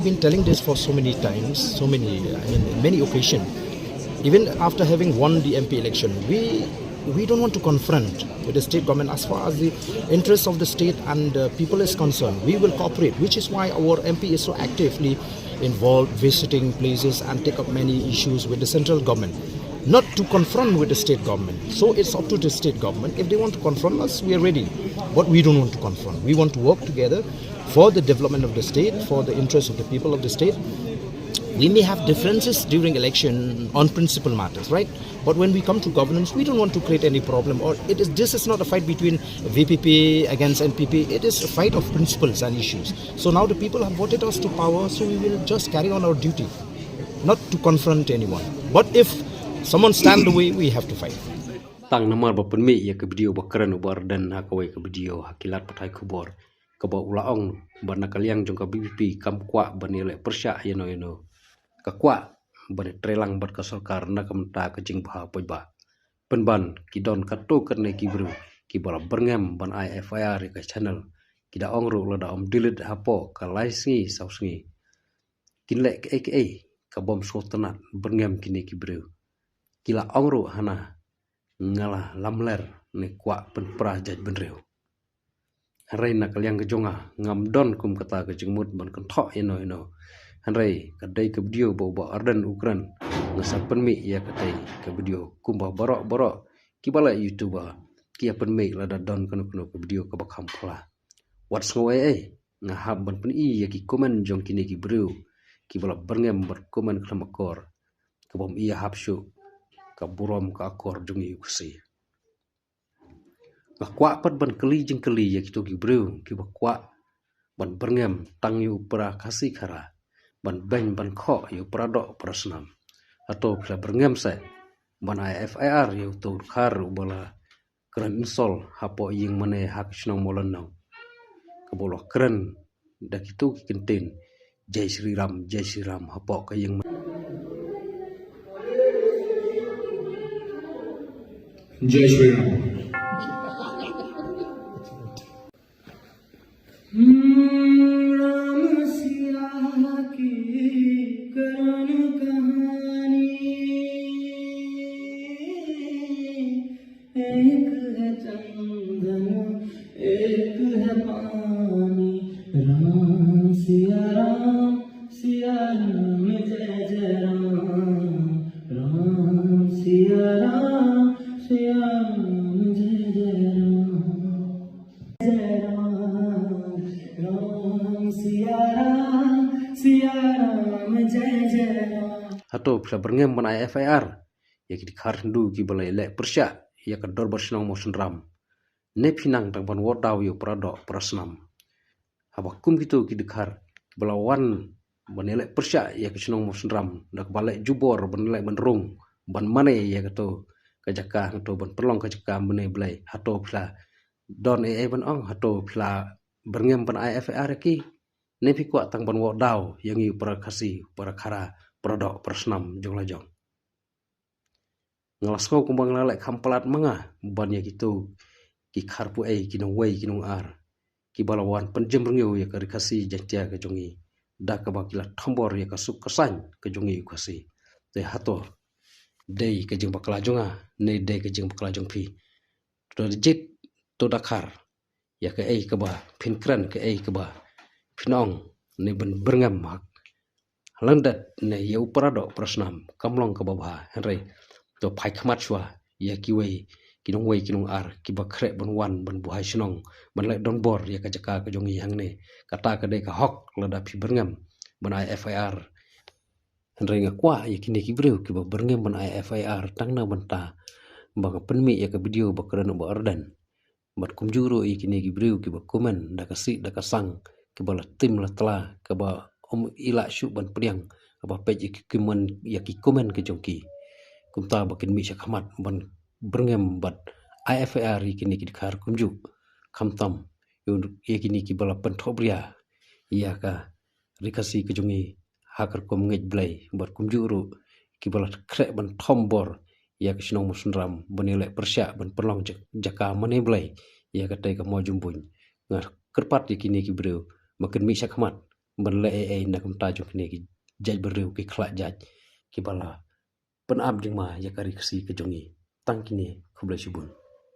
been telling this for so many times, many occasions. Even after having won the MP election, we don't want to confront with the state government as far as the interests of the state and people is concerned. We will cooperate, which is why our MP is so actively involved, visiting places and take up many issues with the central government. Not to confront with the state government. So it's up to the state government. If they want to confront us, we are ready. But we don't want to confront. We want to work together for the development of the state, for the interests of the people of the state. We may have differences during election on principal matters, right? But when we come to governance, we don't want to create any problem. Or this is not a fight between VPP against NPP. It is a fight of principles and issues. So now the people have voted us to power, so we will just carry on our duty, not to confront anyone. But if someone stand the way, we have to fight. Tang namar bapenmi ya ke video bakaran ubar dan hakawai ke video hakilat patai kubor ke ba ulaong ban nakaliang jong ka BBP kam kwa banile persya yano ka kwa ban trelang bat ka sarkar na kamta ka jing bha pojba penban kidon kato kerne kibru ki bala berngam ban IFIR ka channel kida ongru lada om delete hapo ka laisingi sausingi kinle aka ka bom sultanat berngam kini kibru kila ongru hana ngalah lamler ne kwa penprah jaj benreu harai nak kaliang kejonga ngam don kum kata ke jengmut ban kentok ino harai kadai ke video bawa ardan ukran ngasa penmi ya kadai ke video kumba borok kibala youtuber kia penmi lada don kono ke video ke bakham pala what's ngoe ngahab ban peni ya ki komen jong kini ki bru kibala berngem berkomen klamakor ke bom iya hapsyu ka burom ka akor jungi kusi ka kwa pat ban keli jeng keli ya kitu gibreu ki ba kwa ban berngem tang yu pra kasi khara ban beng ban kho yu prado prasnam atau kla berngem se ban IFIR yu to khar ubala kran insol hapo ying mane hak snong molan nang ka bolo kran da kitu ki kentin jai Sri Ram hapo ka ying Jai Shri Ram. Ram सिया की करण कहानी एक है चंदन एक है पानी राम सिया राम जय जय राम सिया राम जय जय राम सिया राम जय जय Ram atau pila berngem ban IFIR ya ki khar ndu ki balai le persya ya ka dor bersnong mosun ram ne pinang tang ban wodaw yo prado prasnam habakum gitu ki dikhar belawan ban le persya ya ki snong mosun ram dak balai jubor ban le ban rung ban mane ya ka to ka jaka to ban perlong ka jaka mane blai hato pila don ban ong hato pila berngem ban IFIR ki ne pi kwa tang ban wodaw yang yu para kasi para khara produk persnam jong lajong ngalasco kumbang lalek kampalat manga bannya gitu ki kharpu kinong wei kinong ar ki balawan penjem rengeu ya ka rikasi jantia ke jongi da ka bakila thombor ya ka suk kasan ke jongi kasi te hato dei ke jeng bakla jonga ne dei ke jeng bakla jong pi to jit to dakar ya ke ka ba pinkran ke ka ba pinong ne ben berngam hak landat ne yau parado prasnam kamlong ka babha henry to pai khamat chwa ya kiwei kinong wei kinong ar ki bakre ban wan ban buhai snong ban le don bor ya ka jaka ka jongi hang ne kata ka de ka hok lada pi berngam ban IFIR henry nga kwa ya kini ki breu ki ba berngam ban IFIR tang na banta ba ka penmi ya ka video bakran ba ardan bat kumjuro ya kini ki breu ki ba komen da ka si da ka sang ki ba tim la tla ka ba om ila syu ban priang apa page kiman ya ki komen ke jongki kumta bakin mi khamat ban berngem bat IFIR kini ki khar kumju khamtam yu kini ki bala penthobria ya ka rikasi ke jongi hakar kom ngej blai bat kumju ru ki bala krek ban thombor ya ka snong musunram banile persya ban perlong jaka mane blai ya ka tai ka mo jumbuñ ngar kerpat kini ki breu makin mi khamat berle nak mta jong kini ki jaj beriu ki khlak jaj ki bala penab jeng ma ya kari kasi ke jongi tang kini khubla shibun